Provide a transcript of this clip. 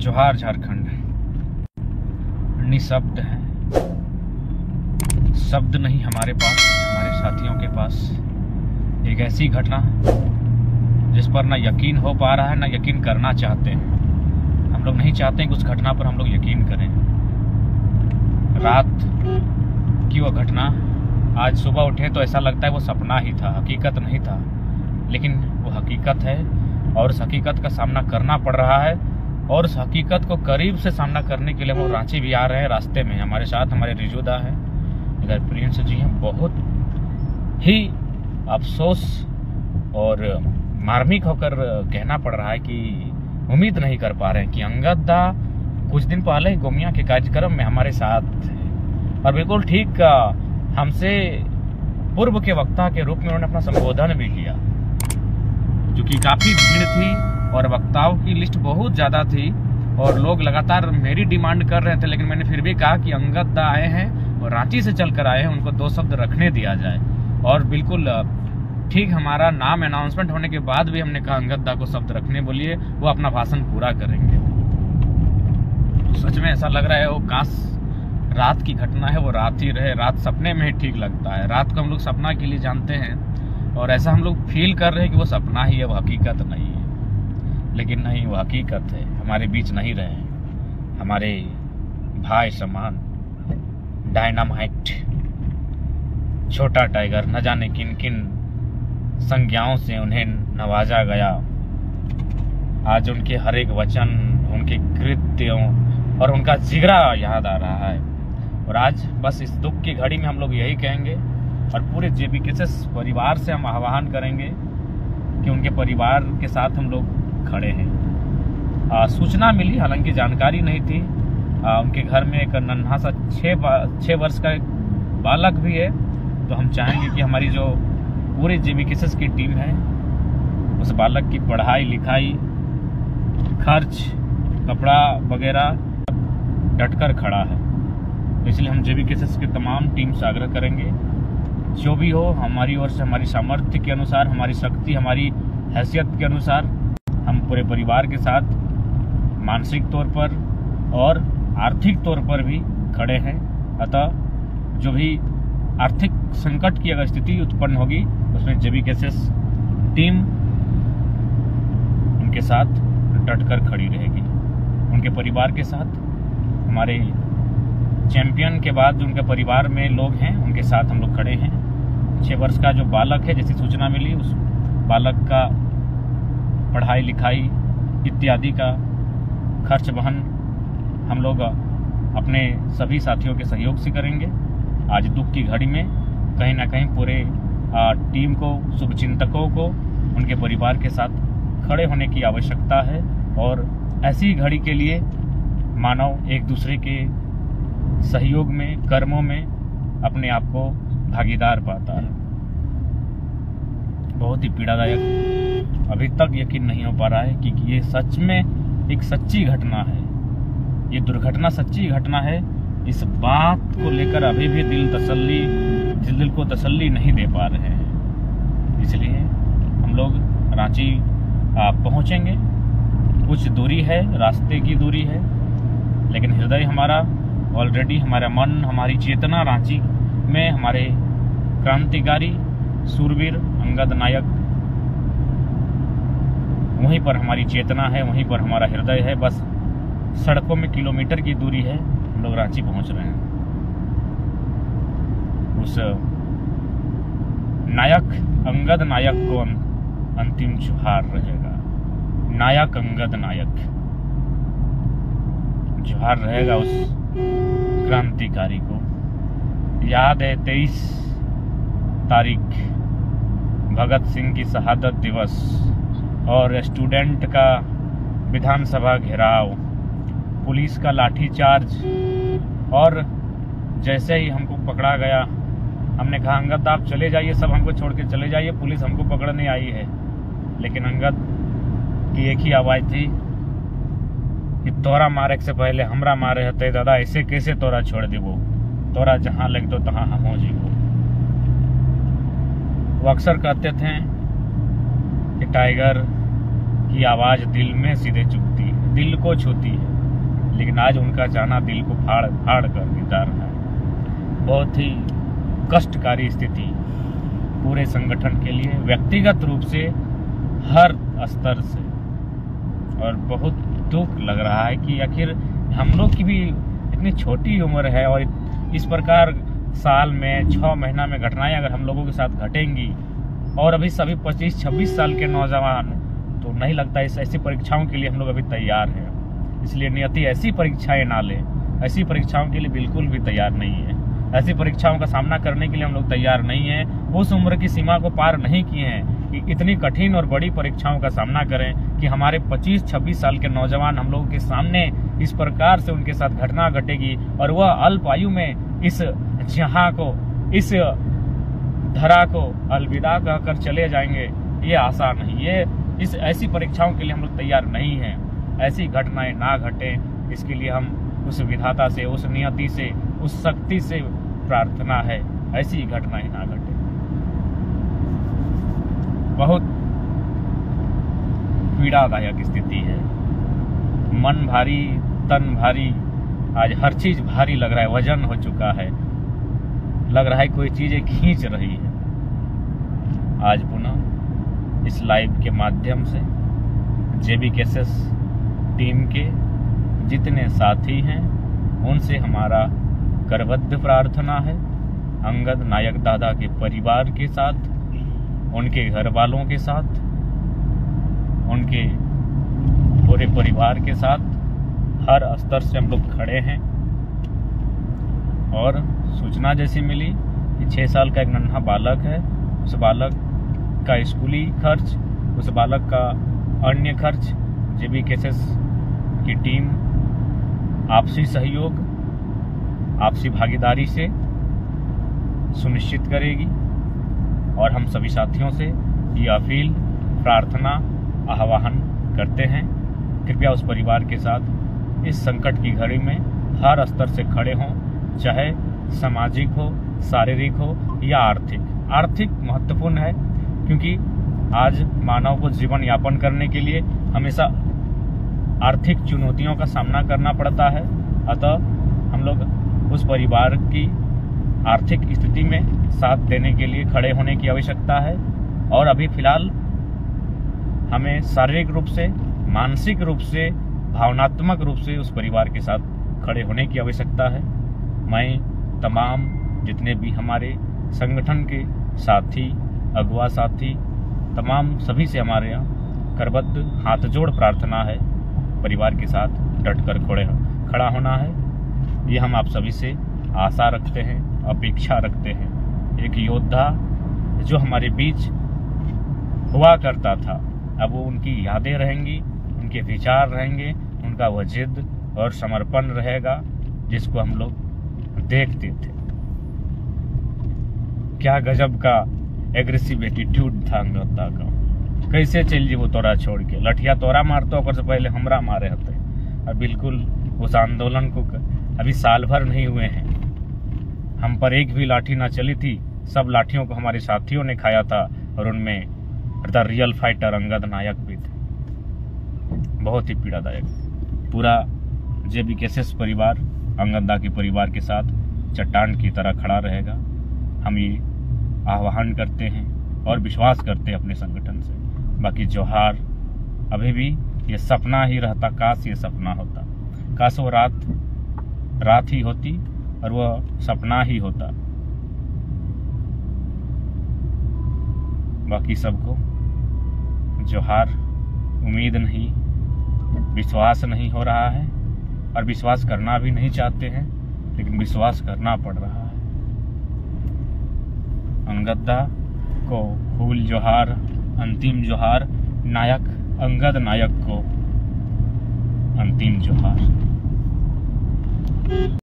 जोहार झारखंड। निशब्द है, शब्द नहीं हमारे पास, हमारे साथियों के पास। एक ऐसी घटना जिस पर ना यकीन हो पा रहा है ना यकीन करना चाहते हैं। हम लोग नहीं चाहते हैं कि उस घटना पर हम लोग यकीन करें। रात की वो घटना, आज सुबह उठे तो ऐसा लगता है वो सपना ही था, हकीकत नहीं था, लेकिन वो हकीकत है और उस हकीकत का सामना करना पड़ रहा है। और उस हकीकत को करीब से सामना करने के लिए वो रांची भी आ रहे हैं। रास्ते में हमारे साथ हमारे रिजुदा हैं, इधर प्रिंस जी हैं। बहुत ही अफसोस और मार्मिक होकर कहना पड़ रहा है कि उम्मीद नहीं कर पा रहे हैं कि अंगद दा कुछ दिन पहले ही गोमिया के कार्यक्रम में हमारे साथ थे और बिल्कुल ठीक हमसे पूर्व के वक्ता के रूप में उन्होंने अपना संबोधन भी किया, जो कि काफी भीड़ थी और वक्ताओं की लिस्ट बहुत ज़्यादा थी और लोग लगातार मेरी डिमांड कर रहे थे। लेकिन मैंने फिर भी कहा कि अंगद दा आए हैं और रांची से चलकर आए हैं, उनको 2 शब्द रखने दिया जाए। और बिल्कुल ठीक हमारा नाम अनाउंसमेंट होने के बाद भी हमने कहा अंगद दा को शब्द रखने बोलिए, वो अपना भाषण पूरा करेंगे। तो सच में ऐसा लग रहा है वो काश रात की घटना है, वो रात ही रहे। रात सपने में ही ठीक लगता है। रात को हम लोग सपना के लिए जानते हैं और ऐसा हम लोग फील कर रहे हैं कि वो सपना ही है, वो हकीकत नहीं है। लेकिन नहीं, वो हकीकत है। हमारे बीच नहीं रहे, हमारे भाई समान डायनामाइट, छोटा टाइगर, न जाने किन किन संज्ञाओं से उन्हें नवाजा गया। आज उनके हर एक वचन, उनके कृत्यों और उनका जिगरा याद आ रहा है। और आज बस इस दुख की घड़ी में हम लोग यही कहेंगे और पूरे जेबीकेएस परिवार से हम आह्वान करेंगे कि उनके परिवार के साथ हम लोग खड़े हैं। सूचना मिली, हालांकि जानकारी नहीं थी। उनके घर में एक नन्हा सा 6 वर्ष का एक बालक भी है। तो हम चाहेंगे कि हमारी जो पूरे जेबीकेएस की टीम है उस बालक की पढ़ाई लिखाई, खर्च, कपड़ा वगैरह डटकर खड़ा है। तो इसलिए हम जेबीकेएस की तमाम टीम से आग्रह करेंगे, जो भी हो हमारी ओर से, हमारी सामर्थ्य के अनुसार, हमारी शक्ति, हमारी हैसियत के अनुसार हम पूरे परिवार के साथ मानसिक तौर पर और आर्थिक तौर पर भी खड़े हैं। अतः जो भी आर्थिक संकट की अगर स्थिति उत्पन्न होगी उसमें जेबीकेएस टीम उनके साथ डटकर खड़ी रहेगी। उनके परिवार के साथ, हमारे चैंपियन के बाद जो उनके परिवार में लोग हैं उनके साथ हम लोग खड़े हैं। 6 वर्ष का जो बालक है, जैसी सूचना मिली, उस बालक का पढ़ाई लिखाई इत्यादि का खर्च वहन हम लोग अपने सभी साथियों के सहयोग से करेंगे। आज दुख की घड़ी में कहीं ना कहीं पूरे टीम को, शुभचिंतकों को उनके परिवार के साथ खड़े होने की आवश्यकता है। और ऐसी घड़ी के लिए मानव एक दूसरे के सहयोग में, कर्मों में अपने आप को भागीदार पाता है। बहुत ही पीड़ादायक, अभी तक यकीन नहीं हो पा रहा है कि ये सच में एक सच्ची घटना है। ये दुर्घटना सच्ची घटना है। इस बात को लेकर अभी भी दिल को तसल्ली नहीं दे पा रहे हैं। इसलिए हम लोग रांची पहुंचेंगे। कुछ दूरी है, रास्ते की दूरी है, लेकिन हृदय हमारा ऑलरेडी, हमारा मन, हमारी चेतना रांची में हमारे क्रांतिकारी सूरवीर अंगद नायक, वहीं पर हमारी चेतना है, वहीं पर हमारा हृदय है। बस सड़कों में किलोमीटर की दूरी है, हम लोग रांची पहुंच रहे हैं। उस नायक अंगद नायक को अंतिम जोहार रहेगा। नायक अंगद नायक जोहार रहेगा उस क्रांतिकारी को। याद है 23 तारीख भगत सिंह की शहादत दिवस और स्टूडेंट का विधानसभा घेराव, पुलिस का लाठीचार्ज। और जैसे ही हमको पकड़ा गया, हमने कहा अंगद आप चले जाइए, सब हमको छोड़ के चले जाइए, पुलिस हमको पकड़ने आई है। लेकिन अंगद की एक ही आवाज़ थी कि तोरा मारे से पहले हमरा मारे हते दादा, ऐसे कैसे तोरा छोड़ देबो, तोरा जहाँ लग दो तहाँ हम हो जीवो। वो अक्सर कहते थे कि टाइगर की आवाज़ दिल में सीधे चुभती है। दिल को छूती है, लेकिन आज उनका जाना दिल को फाड़ फाड़ कर जा रहा है। बहुत ही कष्टकारी स्थिति पूरे संगठन के लिए, व्यक्तिगत रूप से, हर स्तर से। और बहुत दुख लग रहा है कि आखिर हम लोग की भी इतनी छोटी उम्र है और इस प्रकार साल में 6 महीना में घटनाएं अगर हम लोगों के साथ घटेंगी, और अभी सभी 25-26 साल के नौजवान, तो नहीं लगता इस ऐसी परीक्षाओं के लिए हम लोग अभी तैयार हैं। इसलिए नियति ऐसी परीक्षाएं ना ले, ऐसी परीक्षाओं के लिए बिल्कुल भी तैयार नहीं है। ऐसी परीक्षाओं का सामना करने के लिए हम लोग तैयार नहीं हैं। उस उम्र की सीमा को पार नहीं किए हैं कि इतनी कठिन और बड़ी परीक्षाओं का सामना करें कि हमारे 25-26 साल के नौजवान हम लोगों के सामने इस प्रकार से उनके साथ घटना घटेगी और वह अल्प आयु में इस जहां को, इस धरा को अलविदा कहकर चले जाएंगे। ये आसान नहीं, ये इस ऐसी परीक्षाओं के लिए हम लोग तैयार नहीं हैं। ऐसी घटनाएं ना घटे, इसके लिए हम उस विधाता से, उस नियति से, उस शक्ति से प्रार्थना है ऐसी घटनाएं ना घटे। बहुत पीड़ादायक स्थिति है, मन भारी, तन भारी, आज हर चीज भारी लग रहा है, वजन हो चुका है, लग रहा है कोई चीजें खींच रही है। आज पुनः इस लाइव के माध्यम से JBKSS टीम के जितने साथी हैं उनसे हमारा करबद्ध प्रार्थना है, अंगद नायक दादा के परिवार के साथ, उनके घर वालों के साथ, उनके पूरे परिवार के साथ हर स्तर से हम लोग खड़े हैं। और सूचना जैसी मिली कि 6 साल का एक नन्हा बालक है, उस बालक का स्कूली खर्च, उस बालक का अन्य खर्च JBKSS की टीम आपसी सहयोग, आपसी भागीदारी से सुनिश्चित करेगी। और हम सभी साथियों से ये अपील, प्रार्थना, आह्वान करते हैं, कृपया उस परिवार के साथ इस संकट की घड़ी में हर स्तर से खड़े हों, चाहे सामाजिक हो, शारीरिक हो या आर्थिक। आर्थिक महत्वपूर्ण है क्योंकि आज मानव को जीवन यापन करने के लिए हमेशा आर्थिक चुनौतियों का सामना करना पड़ता है। अतः हम लोग उस परिवार की आर्थिक स्थिति में साथ देने के लिए खड़े होने की आवश्यकता है। और अभी फिलहाल हमें शारीरिक रूप से, मानसिक रूप से, भावनात्मक रूप से उस परिवार के साथ खड़े होने की आवश्यकता है। मैं तमाम जितने भी हमारे संगठन के साथी, अगुआ साथी, तमाम सभी से हमारे यहाँ करबद्ध हाथ जोड़ प्रार्थना है, परिवार के साथ डटकर खड़ा होना है। ये हम आप सभी से आशा रखते हैं, अपेक्षा रखते हैं। एक योद्धा जो हमारे बीच हुआ करता था, अब वो उनकी यादें रहेंगी, उनके विचार रहेंगे, उनका वह जिद और समर्पण रहेगा जिसको हम लोग देखते थे। क्या गजब का एग्रेसिव एटीट्यूड था अंगदा का। कैसे चल जी वो तोरा छोड़ के, लठिया तोरा मारतो ओकर से पहले हमरा मारे हते। और बिल्कुल उस आंदोलन को अभी साल भर नहीं हुए हैं, हम पर एक भी लाठी ना चली थी। सब लाठियों को हमारे साथियों ने खाया था और उनमें द रियल फाइटर अंगद नायक भी थे। बहुत ही पीड़ादायक। पूरा JBKSS परिवार अंगदा के परिवार के साथ चट्टान की तरह खड़ा रहेगा। हम ये आह्वान करते हैं और विश्वास करते हैं अपने संगठन से। बाकी जोहार, अभी भी ये सपना ही रहता, काश ये सपना होता, काश वो रात ही होती और वह सपना ही होता। बाकी सबको जोहार। उम्मीद नहीं, विश्वास नहीं हो रहा है और विश्वास करना भी नहीं चाहते हैं, लेकिन विश्वास करना पड़ रहा है। अंगदा को फूल जोहार, अंतिम जोहार। नायक अंगद नायक को अंतिम जोहार।